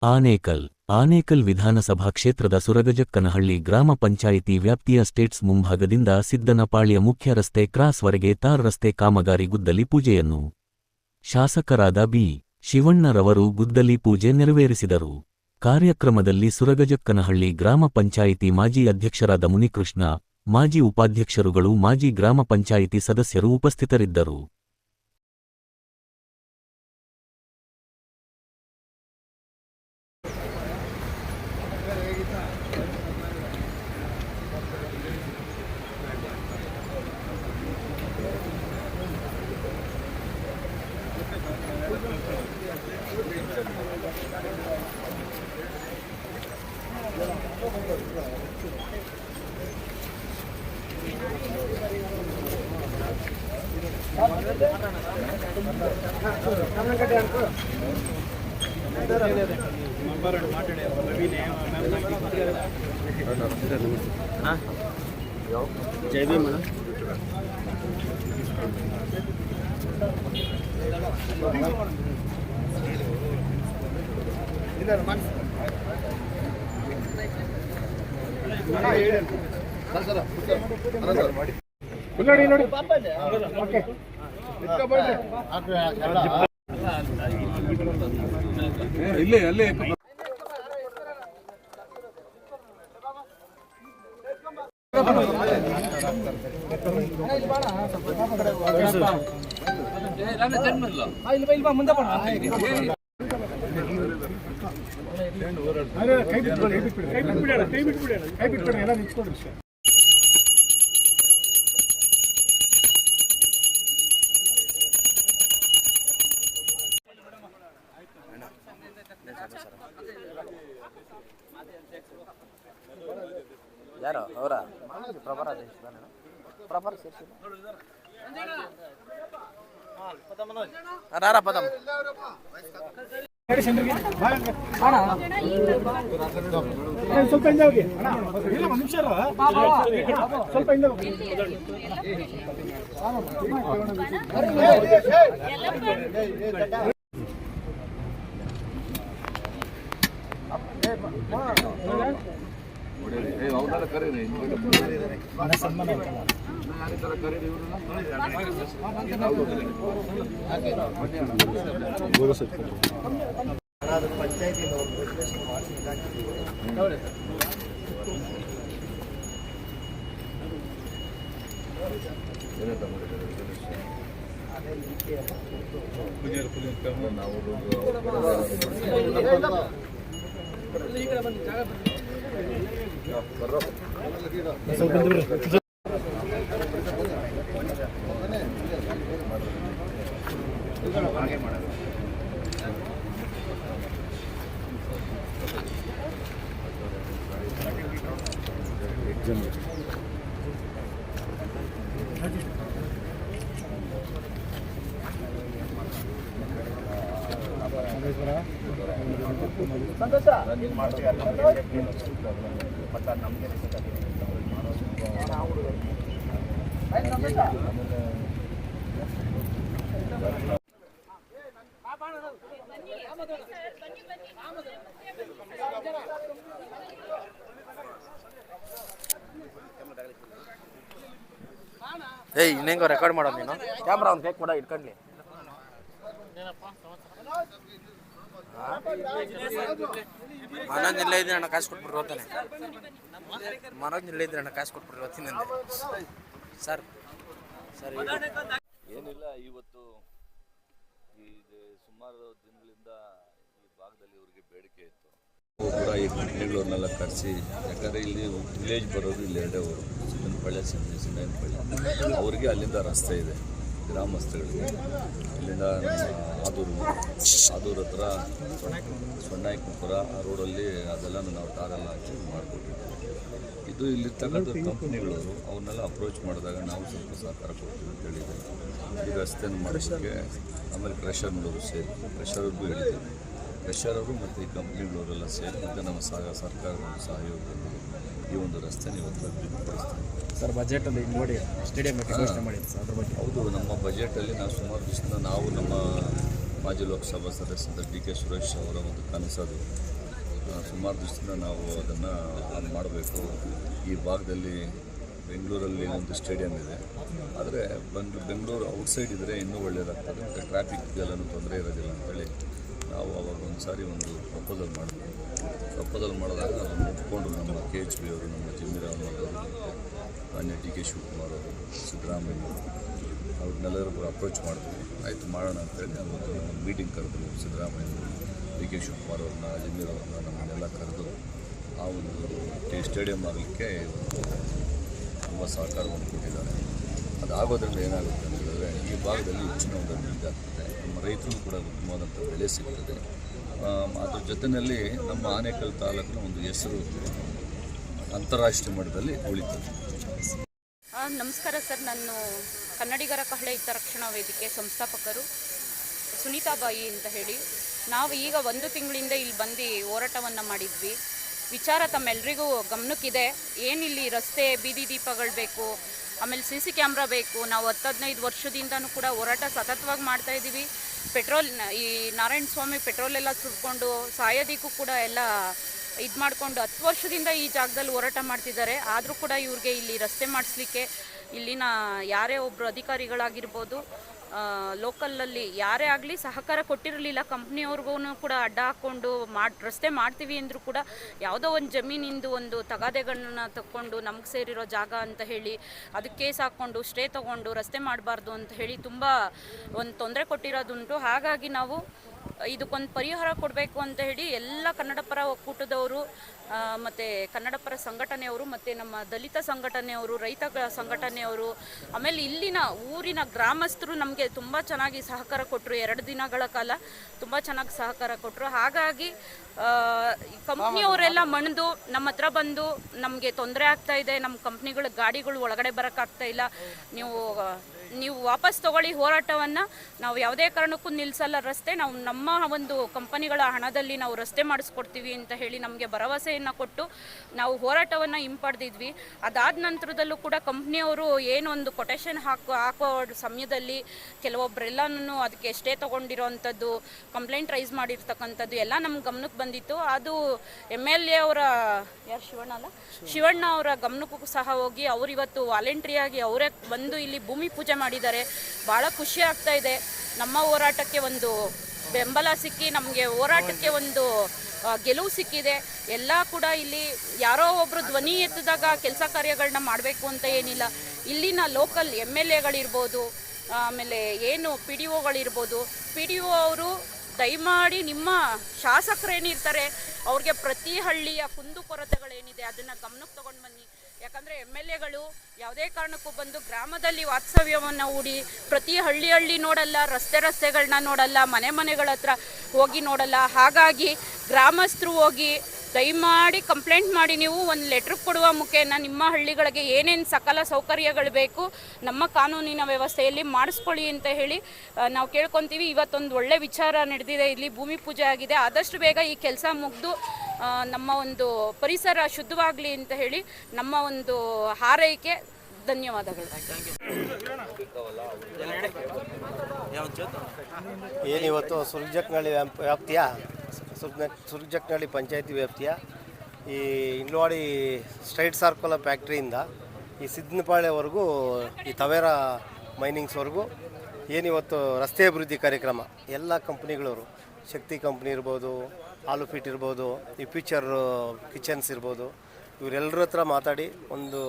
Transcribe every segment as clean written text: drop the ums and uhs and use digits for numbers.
ಆನೇಕಲ್ ವಿಧಾನಸಭಾ ಕ್ಷೇತ್ರದ ಸುರಗಜಕ್ಕನಹಳ್ಳಿ ಗ್ರಾಮ ಪಂಚಾಯಿತಿ ವ್ಯಾಪ್ತಿಯ ಸ್ಟೇಟ್ಸ್ ಮುಂಭಾಗದಿಂದ ಸಿದ್ದನಪಾಳ್ಯ ಮುಖ್ಯ ರಸ್ತೆ ಕ್ರಾಸ್ವರೆಗೆ ತಾರ್ ರಸ್ತೆ ಕಾಮಗಾರಿ ಗುದ್ದಲಿ ಪೂಜೆಯನ್ನು ಶಾಸಕರಾದ ಬಿ. ಶಿವಣ್ಣರವರು ಗುದ್ದಲಿ ಪೂಜೆ ನೆರವೇರಿಸಿದರು. ಕಾರ್ಯಕ್ರಮದಲ್ಲಿ ಸುರಗಜಕ್ಕನಹಳ್ಳಿ ಗ್ರಾಮ ಪಂಚಾಯಿತಿ ಮಾಜಿ ಅಧ್ಯಕ್ಷರಾದ ಮುನಿಕೃಷ್ಣ, ಮಾಜಿ ಉಪಾಧ್ಯಕ್ಷರುಗಳು, ಮಾಜಿ ಗ್ರಾಮ ಪಂಚಾಯಿತಿ ಸದಸ್ಯರು ಉಪಸ್ಥಿತರಿದ್ದರು. जय भीम मैडम ಇಲ್ಲೇ ಅಲ್ಲೇ ಮುಂದೆ ಕೈ ಬಿಟ್ಬಿಡಿ ಎಲ್ಲ ನಿಂತ್ಕೊಡ್ರಿ ಸರ್. ಯಾರು ಅವರ ಪ್ರಭಾರ ಸೇರಿಸಿಲ್ಲ ಪದಂ ಸ್ವಲ್ಪ ಹಿಂದೆ ಹೋಗಿ ಇಲ್ಲ ಒಂದು ನಿಮಿಷ ಸ್ವಲ್ಪ ಹಿಂದೆ ಹೋಗಿ ಅವನ್ನೆಲ್ಲ ಕರೀರಿ ಏಯ್ ಇನ್ನೇಂಗೋ ರೆಕಾರ್ಡ್ ಮಾಡೋದು ನೀನು ಕ್ಯಾಮ್ರಾ ಒಂದು ಫೇಕ್ ಮಾಡೋ ಇಟ್ಕೊಂಡ್ಲಿ ಮನೋಜ್ ಇಲ್ಲ ಇದ್ರೆ ಅಣ್ಣ ಕಾಸು ಕೊಟ್ಬಿಟ್ರು ಹೋಗ್ತಾನೆ ಮನೋಜ್ ಇಲ್ಲ ಇದ್ರೆ ಅಣ್ಣ ಕಾಸು ಕೊಟ್ಬಿಟ್ರು ಹೋಗ್ತೀನಿ ಸರ್ ಸರ್ ಏನಿಲ್ಲ ಇವತ್ತು ಇದು ಸುಮಾರು ದಿನಗಳಿಂದ ಈ ಭಾಗದಲ್ಲಿ ಇವರಿಗೆ ಬೇಡಿಕೆ ಇತ್ತು ಕೂಡ ಈ ಕಂಪ್ನಿಗಳನ್ನೆಲ್ಲ ಕರೆಸಿ ಯಾಕಂದರೆ ಇಲ್ಲಿ ವಿಲೇಜ್ ಬರೋದು ಇಲ್ಲಿ ಎರಡೇ ಊರು ಸಿದ್ದನಪಳ್ಳಿ ಸಿದ್ದನಪಳ್ಳಿ ಅವರಿಗೆ ಅಲ್ಲಿಂದ ರಸ್ತೆ ಇದೆ ಗ್ರಾಮಸ್ಥಗಳಿಗೆ ಇಲ್ಲಿಂದ ಆದೂರು ಹತ್ರ ಸೊನ್ನಾಯಿಕುಂಪುರ ಆ ರೋಡಲ್ಲಿ ಅದೆಲ್ಲ ನಾವು ಟಾರೆಲ್ಲ ಹಾಕಿ ಮಾಡಿಕೊಟ್ಟಿದ್ದೀವಿ. ಇದು ಇಲ್ಲಿರ್ತಕ್ಕಂಥ ಕಂಪ್ನಿಗಳವರು ಅವನ್ನೆಲ್ಲ ಅಪ್ರೋಚ್ ಮಾಡಿದಾಗ ನಾವು ಸ್ವಲ್ಪ ಸಹಕಾರ ಕೊಡ್ತೀವಿ ಅಂತ ಹೇಳಿದ್ದೀವಿ. ಈ ರಸ್ತೆಯನ್ನು ಮಾಡೋದಕ್ಕೆ ಆಮೇಲೆ ಕ್ರಷರ್ನವರು ಸೇರಿ ಕ್ರಷರ್ಗೂ ಹೇಳಿದ್ದೀವಿ. ಕ್ರಷರವರು ಮತ್ತು ಈ ಕಂಪ್ನಿಗಳವರೆಲ್ಲ ಸೇರಿ ಮತ್ತು ನಮ್ಮ ಸರ್ಕಾರದ ಸಹಯೋಗದಲ್ಲಿ ಈ ಒಂದು ರಸ್ತೆ ಇವತ್ತು ಅಭಿವೃದ್ಧಿಪಡಿಸ್ತೀವಿ. ಸರ್ ಬಜೆಟಲ್ಲಿ ನೋಡಿ ಸ್ಟೇಡಿಯಂ ಘೋಷಣೆ ಮಾಡಿದ್ದು ಸರ್ ಅದ್ರ ಬಗ್ಗೆ. ಹೌದು, ನಮ್ಮ ಬಜೆಟಲ್ಲಿ ನಾವು ಸುಮಾರು ದಿವಸದಿಂದ ನಾವು ನಮ್ಮ ಮಾಜಿ ಲೋಕಸಭಾ ಸದಸ್ಯರಾದ ಡಿ ಕೆ ಸುರೇಶ್ ಅವರ ಒಂದು ಕನಸದು. ಸುಮಾರು ದಿವಸದಿಂದ ನಾವು ಅದನ್ನು ಮಾಡಬೇಕು. ಈ ಭಾಗದಲ್ಲಿ ಬೆಂಗಳೂರಲ್ಲಿ ಒಂದು ಸ್ಟೇಡಿಯಂ ಇದೆ, ಆದರೆ ಬೆಂಗಳೂರು ಔಟ್ಸೈಡ್ ಇದ್ದರೆ ಇನ್ನೂ ಒಳ್ಳೆಯದಾಗ್ತದೆ, ಮತ್ತು ಟ್ರಾಫಿಕ್ಗೆಲ್ಲೂ ತೊಂದರೆ ಇರೋದಿಲ್ಲ ಅಂತೇಳಿ ನಾವು ಅವಾಗ ಒಂದು ಸಾರಿ ಒಂದು ಪ್ರಪೋಸಲ್ ಮಾಡಿದ್ವಿ. ಪ್ರಪೋಸಲ್ ಮಾಡಿದಾಗ ಅದನ್ನು ಒಪ್ಕೊಂಡು ನಮ್ಮ KHP ಅವರು, ನಮ್ಮ ಜಮೀರಾವ್ ಅವರು, ಮಾನ್ಯ ಡಿ ಕೆ ಶಿವಕುಮಾರ್ ಅವರು, ಸಿದ್ದರಾಮಯ್ಯ ಅವ್ರನ್ನೆಲ್ಲರೂ ಕೂಡ ಅಪ್ರೋಚ್ ಮಾಡಿದ್ವಿ. ಆಯಿತು ಮಾಡೋಣ ಅಂತೇಳಿ ಅವತ್ತು ನಮ್ಮ ಮೀಟಿಂಗ್ ಕರೆದು ಸಿದ್ದರಾಮಯ್ಯ ಅವರು, ಡಿ ಕೆ ಶಿವಕುಮಾರ್ ಅವ್ರನ್ನ, ಜಮೀರಾವ್ ಅವ್ರನ್ನ ನಮ್ಮನ್ನೆಲ್ಲ ಕರೆದು ಆ ಒಂದು ಸ್ಟೇಡಿಯಂ ಆಗಲಿಕ್ಕೆ ತುಂಬ ಸಹಕಾರವನ್ನು ಕೊಟ್ಟಿದ್ದಾರೆ. ಅದಾಗೋದ್ರಿಂದ ಏನಾಗುತ್ತೆ ಅಂತ ಹೇಳಿದ್ರೆ ಈ ಭಾಗದಲ್ಲಿ ಹೆಚ್ಚಿನ ಒಂದು ಅಭಿವೃದ್ಧಿ ಆಗ್ತದೆ, ನಮ್ಮ ರೈತರಿಗೂ ಕೂಡ ಉತ್ತಮವಾದಂಥ ಬೆಲೆ ಸಿಗ್ತದೆ. ಅದ್ರ ಜೊತೆಯಲ್ಲಿ ನಮ್ಮ ಆನೇಕಲ್ ತಾಲೂಕಿನ ಒಂದು ಹೆಸರು ಅಂತಾರಾಷ್ಟ್ರೀಯ ಮಟ್ಟದಲ್ಲಿ ಉಳಿತದೆ. ನಮಸ್ಕಾರ ಸರ್, ನಾನು ಕನ್ನಡಿಗರ ಕಹಳೆ ಹಿತರಕ್ಷಣಾ ವೇದಿಕೆ ಸಂಸ್ಥಾಪಕರು ಸುನೀತಾಬಾಯಿ ಅಂತ ಹೇಳಿ. ನಾವು ಈಗ 1 ತಿಂಗಳಿಂದ ಇಲ್ಲಿ ಬಂದು ಹೋರಾಟವನ್ನು ಮಾಡಿದ್ವಿ. ವಿಚಾರ ತಮ್ಮೆಲ್ಲರಿಗೂ ಗಮನಕ್ಕಿದೆ. ಏನಿಲ್ಲಿ ರಸ್ತೆ ಬೀದಿ ದೀಪಗಳು ಬೇಕು, ಆಮೇಲೆ CC ಕ್ಯಾಮ್ರಾ ಬೇಕು. ನಾವು 10-15 ವರ್ಷದಿಂದನೂ ಕೂಡ ಹೋರಾಟ ಸತತವಾಗಿ ಮಾಡ್ತಾಯಿದ್ದೀವಿ. ಪೆಟ್ರೋಲ್ ಈ ನಾರಾಯಣ ಸ್ವಾಮಿ ಪೆಟ್ರೋಲೆಲ್ಲ ಸುಟ್ಕೊಂಡು ಸಾಯೋದಕ್ಕೂ ಕೂಡ ಎಲ್ಲ ಇದು ಮಾಡಿಕೊಂಡು 10 ವರ್ಷದಿಂದ ಈ ಜಾಗದಲ್ಲಿ ಹೋರಾಟ ಮಾಡ್ತಿದ್ದಾರೆ. ಆದರೂ ಕೂಡ ಇವ್ರಿಗೆ ಇಲ್ಲಿ ರಸ್ತೆ ಮಾಡಿಸ್ಲಿಕ್ಕೆ ಇಲ್ಲಿನ ಯಾರೇ ಒಬ್ಬರು ಅಧಿಕಾರಿಗಳಾಗಿರ್ಬೋದು, ಲೋಕಲಲ್ಲಿ ಯಾರೇ ಆಗಲಿ ಸಹಕಾರ ಕೊಟ್ಟಿರಲಿಲ್ಲ. ಕಂಪ್ನಿಯವ್ರಿಗೂ ಕೂಡ ಅಡ್ಡ ಹಾಕ್ಕೊಂಡು ರಸ್ತೆ ಮಾಡ್ತೀವಿ ಅಂದರೂ ಕೂಡ ಯಾವುದೋ ಒಂದು ಜಮೀನಿಂದು ಒಂದು ತಗಾದೆಗಳನ್ನ ತಗೊಂಡು ನಮ್ಗೆ ಸೇರಿರೋ ಜಾಗ ಅಂತ ಹೇಳಿ ಅದಕ್ಕೆ ಕೇಸ್ ಹಾಕ್ಕೊಂಡು ಸ್ಟೇ ತೊಗೊಂಡು ರಸ್ತೆ ಮಾಡಬಾರ್ದು ಅಂತ ಹೇಳಿ ತುಂಬ ಒಂದು ತೊಂದರೆ ಕೊಟ್ಟಿರೋದುಂಟು. ಹಾಗಾಗಿ ನಾವು ಇದಕ್ಕೊಂದು ಪರಿಹಾರ ಕೊಡಬೇಕು ಅಂತ ಹೇಳಿ ಎಲ್ಲ ಕನ್ನಡಪರ ಒಕ್ಕೂಟದವರು ಮತ್ತು ಕನ್ನಡಪರ ಸಂಘಟನೆಯವರು ಮತ್ತು ನಮ್ಮ ದಲಿತ ಸಂಘಟನೆಯವರು, ರೈತ ಸಂಘಟನೆಯವರು, ಆಮೇಲೆ ಇಲ್ಲಿನ ಊರಿನ ಗ್ರಾಮಸ್ಥರು ನಮಗೆ ತುಂಬ ಚೆನ್ನಾಗಿ ಸಹಕಾರ ಕೊಟ್ಟರು. 2 ದಿನಗಳ ಕಾಲ ತುಂಬ ಚೆನ್ನಾಗಿ ಸಹಕಾರ ಕೊಟ್ಟರು. ಹಾಗಾಗಿ ಕಂಪ್ನಿಯವರೆಲ್ಲ ಮಣಿದು ನಮ್ಮ ಹತ್ರ ಬಂದು ನಮಗೆ ತೊಂದರೆ ಆಗ್ತಾಯಿದೆ, ನಮ್ಮ ಕಂಪ್ನಿಗಳ ಗಾಡಿಗಳು ಒಳಗಡೆ ಬರೋಕ್ಕಾಗ್ತಾಯಿಲ್ಲ, ನೀವು ವಾಪಸ್ ತಗೊಳ್ಳಿ ಹೋರಾಟವನ್ನು, ನಾವು ಯಾವುದೇ ಕಾರಣಕ್ಕೂ ನಿಲ್ಲಿಸಲ್ಲ ರಸ್ತೆ, ನಾವು ನಮ್ಮ ಒಂದು ಕಂಪನಿಗಳ ಹಣದಲ್ಲಿ ನಾವು ರಸ್ತೆ ಮಾಡಿಸ್ಕೊಡ್ತೀವಿ ಅಂತ ಹೇಳಿ ನಮಗೆ ಭರವಸೆಯನ್ನು ಕೊಟ್ಟು ನಾವು ಹೋರಾಟವನ್ನು ಹಿಂಪಡೆದಿದ್ವಿ. ಅದಾದ ನಂತರದಲ್ಲೂ ಕೂಡ ಕಂಪ್ನಿಯವರು ಏನೊಂದು ಕೊಟೇಶನ್ ಹಾಕೋ ಸಮಯದಲ್ಲಿ ಕೆಲವೊಬ್ಬರೆಲ್ಲನೂ ಅದಕ್ಕೆ ಸ್ಟೇ ತೊಗೊಂಡಿರೋವಂಥದ್ದು, ಕಂಪ್ಲೇಂಟ್ ರೈಸ್ ಮಾಡಿರ್ತಕ್ಕಂಥದ್ದು ಎಲ್ಲ ನಮ್ಮ ಗಮನಕ್ಕೆ ಬಂದಿತ್ತು. ಅದು MLA ಅವರ ಶಿವಣ್ಣ ಅವರ ಗಮನಕ್ಕೂ ಸಹ ಹೋಗಿ ಅವರು ಇವತ್ತು ವಾಲಂಟ್ರಿಯಾಗಿ ಅವರೇ ಬಂದು ಇಲ್ಲಿ ಭೂಮಿ ಪೂಜೆ ಮಾಡಿದ್ದಾರೆ. ಭಾಳ ಖುಷಿ ಆಗ್ತಾ ಇದೆ. ನಮ್ಮ ಹೋರಾಟಕ್ಕೆ ಒಂದು ಬೆಂಬಲ ಸಿಕ್ಕಿ ನಮಗೆ ಹೋರಾಟಕ್ಕೆ ಒಂದು ಗೆಲುವು ಸಿಕ್ಕಿದೆ. ಎಲ್ಲ ಕೂಡ ಇಲ್ಲಿ ಯಾರೋ ಒಬ್ಬರು ಧ್ವನಿ ಎತ್ತಿದಾಗ ಕೆಲಸ ಕಾರ್ಯಗಳನ್ನ ಮಾಡಬೇಕು ಅಂತ ಏನಿಲ್ಲ. ಇಲ್ಲಿನ ಲೋಕಲ್ MLAಗಳಿರ್ಬೋದು, ಆಮೇಲೆ ಏನು PDOಗಳಿರ್ಬೋದು, PDO ಅವರು ದಯಮಾಡಿ ನಿಮ್ಮ ಶಾಸಕರೇನಿರ್ತಾರೆ ಅವ್ರಿಗೆ ಪ್ರತಿ ಹಳ್ಳಿಯ ಕುಂದುಕೊರತೆಗಳೇನಿದೆ ಅದನ್ನು ಗಮನಕ್ಕೆ ತೊಗೊಂಡು ಬನ್ನಿ. ಯಾಕಂದರೆ MLAಗಳು ಯಾವುದೇ ಕಾರಣಕ್ಕೂ ಬಂದು ಗ್ರಾಮದಲ್ಲಿ ವಾಸ್ತವ್ಯವನ್ನು ಹೂಡಿ ಪ್ರತಿ ಹಳ್ಳಿ ನೋಡಲ್ಲ, ರಸ್ತೆಗಳನ್ನ ನೋಡಲ್ಲ, ಮನೆಗಳ ಹತ್ರ ಹೋಗಿ ನೋಡಲ್ಲ. ಹಾಗಾಗಿ ಗ್ರಾಮಸ್ಥರು ಹೋಗಿ ದಯಮಾಡಿ ಕಂಪ್ಲೇಂಟ್ ಮಾಡಿ ನೀವು ಒಂದು ಲೆಟ್ರ್ ಕೊಡುವ ಮುಖೇನ ನಿಮ್ಮ ಹಳ್ಳಿಗಳಿಗೆ ಏನೇನು ಸಕಲ ಸೌಕರ್ಯಗಳು ಬೇಕು ನಮ್ಮ ಕಾನೂನಿನ ವ್ಯವಸ್ಥೆಯಲ್ಲಿ ಮಾಡಿಸ್ಕೊಳ್ಳಿ ಅಂತ ಹೇಳಿ ನಾವು ಕೇಳ್ಕೊತೀವಿ. ಇವತ್ತೊಂದು ಒಳ್ಳೆ ವಿಚಾರ ನಡೆದಿದೆ, ಇಲ್ಲಿ ಭೂಮಿ ಪೂಜೆ ಆಗಿದೆ. ಆದಷ್ಟು ಬೇಗ ಈ ಕೆಲಸ ಮುಗಿದು ನಮ್ಮ ಒಂದು ಪರಿಸರ ಶುದ್ಧವಾಗಲಿ ಅಂತ ಹೇಳಿ ನಮ್ಮ ಒಂದು ಹಾರೈಕೆ. ಧನ್ಯವಾದಗಳು. ಏನಿವತ್ತು ಸುರ್ಜಕ್ನಹಳ್ಳಿ ವ್ಯಾಪ್ತಿಯ ಸುರ್ಜಕ್ನಹಳ್ಳಿ ಪಂಚಾಯತಿ ವ್ಯಾಪ್ತಿಯ ಈ ಇಂಡ್ಲವಾಡಿ ಸ್ಟ್ರೈಟ್ ಸರ್ಕಲ್ ಫ್ಯಾಕ್ಟ್ರಿಯಿಂದ ಈ ಸಿದ್ದನಪಾಳ್ಯವರೆಗೂ ಈ ತವೇರಾ ಮೈನಿಂಗ್ಸ್ವರೆಗೂ ಏನಿವತ್ತು ರಸ್ತೆ ಅಭಿವೃದ್ಧಿ ಕಾರ್ಯಕ್ರಮ ಎಲ್ಲ ಕಂಪ್ನಿಗಳವರು, ಶಕ್ತಿ ಕಂಪ್ನಿ ಇರ್ಬೋದು, ಆಲು ಫಿಟ್ ಇರ್ಬೋದು, ಈ ಫ್ಯೂಚರ್ ಕಿಚನ್ಸ್ ಇರ್ಬೋದು, ಇವರೆಲ್ಲರ ಹತ್ರ ಮಾತಾಡಿ ಒಂದು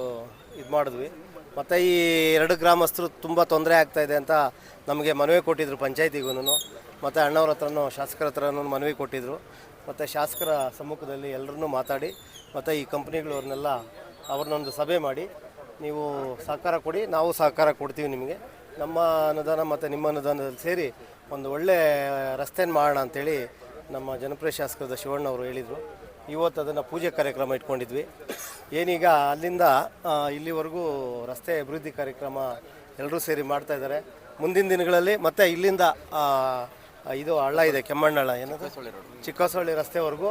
ಇದು ಮಾಡಿದ್ವಿ. ಮತ್ತು ಈ 2 ಗ್ರಾಮಸ್ಥರು ತುಂಬ ತೊಂದರೆ ಆಗ್ತಾಯಿದೆ ಅಂತ ನಮಗೆ ಮನವಿ ಕೊಟ್ಟಿದ್ದರು ಪಂಚಾಯತಿಗೂ, ಮತ್ತು ಅಣ್ಣವ್ರ ಹತ್ರನೂ ಶಾಸಕರ ಹತ್ರನೂ ಮನವಿ ಕೊಟ್ಟಿದ್ದರು. ಮತ್ತು ಶಾಸಕರ ಸಮ್ಮುಖದಲ್ಲಿ ಎಲ್ಲರನ್ನೂ ಮಾತಾಡಿ ಮತ್ತು ಈ ಕಂಪ್ನಿಗಳವ್ರನ್ನೆಲ್ಲ ಅವ್ರನ್ನೊಂದು ಸಭೆ ಮಾಡಿ ನೀವು ಸಹಕಾರ ಕೊಡಿ, ನಾವು ಸಹಕಾರ ಕೊಡ್ತೀವಿ ನಿಮಗೆ, ನಮ್ಮ ಅನುದಾನ ಮತ್ತು ನಿಮ್ಮ ಅನುದಾನದಲ್ಲಿ ಸೇರಿ ಒಂದು ಒಳ್ಳೆ ರಸ್ತೆನ ಮಾಡೋಣ ಅಂಥೇಳಿ ನಮ್ಮ ಜನಪ್ರಿಯ ಶಾಸಕರಾದ ಶಿವಣ್ಣವರು ಹೇಳಿದರು. ಇವತ್ತು ಅದನ್ನು ಪೂಜೆ ಕಾರ್ಯಕ್ರಮ ಇಟ್ಕೊಂಡಿದ್ವಿ. ಏನೀಗ ಅಲ್ಲಿಂದ ಇಲ್ಲಿವರೆಗೂ ರಸ್ತೆ ಅಭಿವೃದ್ಧಿ ಕಾರ್ಯಕ್ರಮ ಎಲ್ಲರೂ ಸೇರಿ ಮಾಡ್ತಾಯಿದ್ದಾರೆ. ಮುಂದಿನ ದಿನಗಳಲ್ಲಿ ಮತ್ತು ಇಲ್ಲಿಂದ ಇದು ಹಳ್ಳ ಇದೆ, ಕೆಮ್ಮಣ್ಣಳ್ಳ, ಏನದು ಚಿಕ್ಕಸೊಳ್ಳಿ ರಸ್ತೆವರೆಗೂ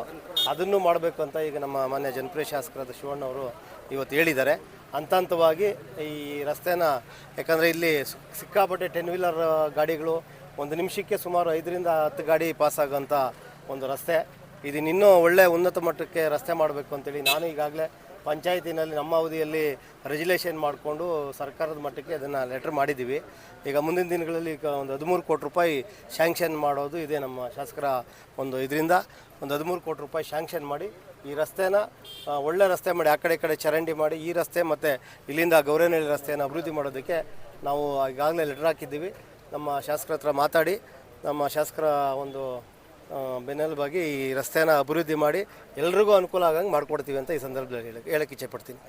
ಅದನ್ನು ಮಾಡಬೇಕು ಅಂತ ಈಗ ನಮ್ಮ ಮಾನ್ಯ ಜನಪ್ರಿಯ ಶಾಸಕರಾದ ಶಿವಣ್ಣವರು ಇವತ್ತು ಹೇಳಿದ್ದಾರೆ. ಹಂತವಾಗಿ ಈ ರಸ್ತೆನ, ಯಾಕಂದರೆ ಇಲ್ಲಿ ಸಿಕ್ಕಾಪಟ್ಟೆ 10 ವೀಲರ್ ಗಾಡಿಗಳು ಒಂದು ನಿಮಿಷಕ್ಕೆ ಸುಮಾರು 5ರಿಂದ 10 ಗಾಡಿ ಪಾಸ್ ಆಗೋಂಥ ಒಂದು ರಸ್ತೆ. ಇದನ್ನ ಇನ್ನೂ ಒಳ್ಳೆ ಉನ್ನತ ಮಟ್ಟಕ್ಕೆ ರಸ್ತೆ ಮಾಡಬೇಕು ಅಂತೇಳಿ ನಾನು ಈಗಾಗಲೇ ಪಂಚಾಯತಿನಲ್ಲಿ ನಮ್ಮ ಅವಧಿಯಲ್ಲಿ ರೆಜುಲೇಷನ್ ಮಾಡಿಕೊಂಡು ಸರ್ಕಾರದ ಮಟ್ಟಕ್ಕೆ ಅದನ್ನು ಲೆಟ್ರ್ ಮಾಡಿದ್ದೀವಿ. ಈಗ ಮುಂದಿನ ದಿನಗಳಲ್ಲಿ ಈಗ ಒಂದು 13 ಕೋಟಿ ರೂಪಾಯಿ ಶ್ಯಾಂಕ್ಷನ್ ಮಾಡೋದು ಇದೆ ನಮ್ಮ ಶಾಸಕರ ಒಂದು ಇದರಿಂದ. ಒಂದು 13 ಕೋಟಿ ರೂಪಾಯಿ ಶ್ಯಾಂಕ್ಷನ್ ಮಾಡಿ ಈ ರಸ್ತೆನ ಒಳ್ಳೆ ರಸ್ತೆ ಮಾಡಿ, ಆ ಕಡೆ ಚರಂಡಿ ಮಾಡಿ ಈ ರಸ್ತೆ ಮತ್ತು ಇಲ್ಲಿಂದ ಗೌರೇನಹಳ್ಳಿ ರಸ್ತೆಯನ್ನು ಅಭಿವೃದ್ಧಿ ಮಾಡೋದಕ್ಕೆ ನಾವು ಈಗಾಗಲೇ ಲೆಟ್ರ್ ಹಾಕಿದ್ದೀವಿ. ನಮ್ಮ ಶಾಸಕರ ಹತ್ರ ಮಾತಾಡಿ ನಮ್ಮ ಶಾಸಕರ ಒಂದು ಬೆನ್ನೆಲುಬಾಗಿ ಈ ರಸ್ತೆನ ಅಭಿವೃದ್ಧಿ ಮಾಡಿ ಎಲ್ರಿಗೂ ಅನುಕೂಲ ಆಗಂಗೆ ಮಾಡಿಕೊಡ್ತೀವಿ ಅಂತ ಈ ಸಂದರ್ಭದಲ್ಲಿ ಹೇಳಕ್ಕೆ ಇಚ್ಛೆಪಡ್ತೀನಿ.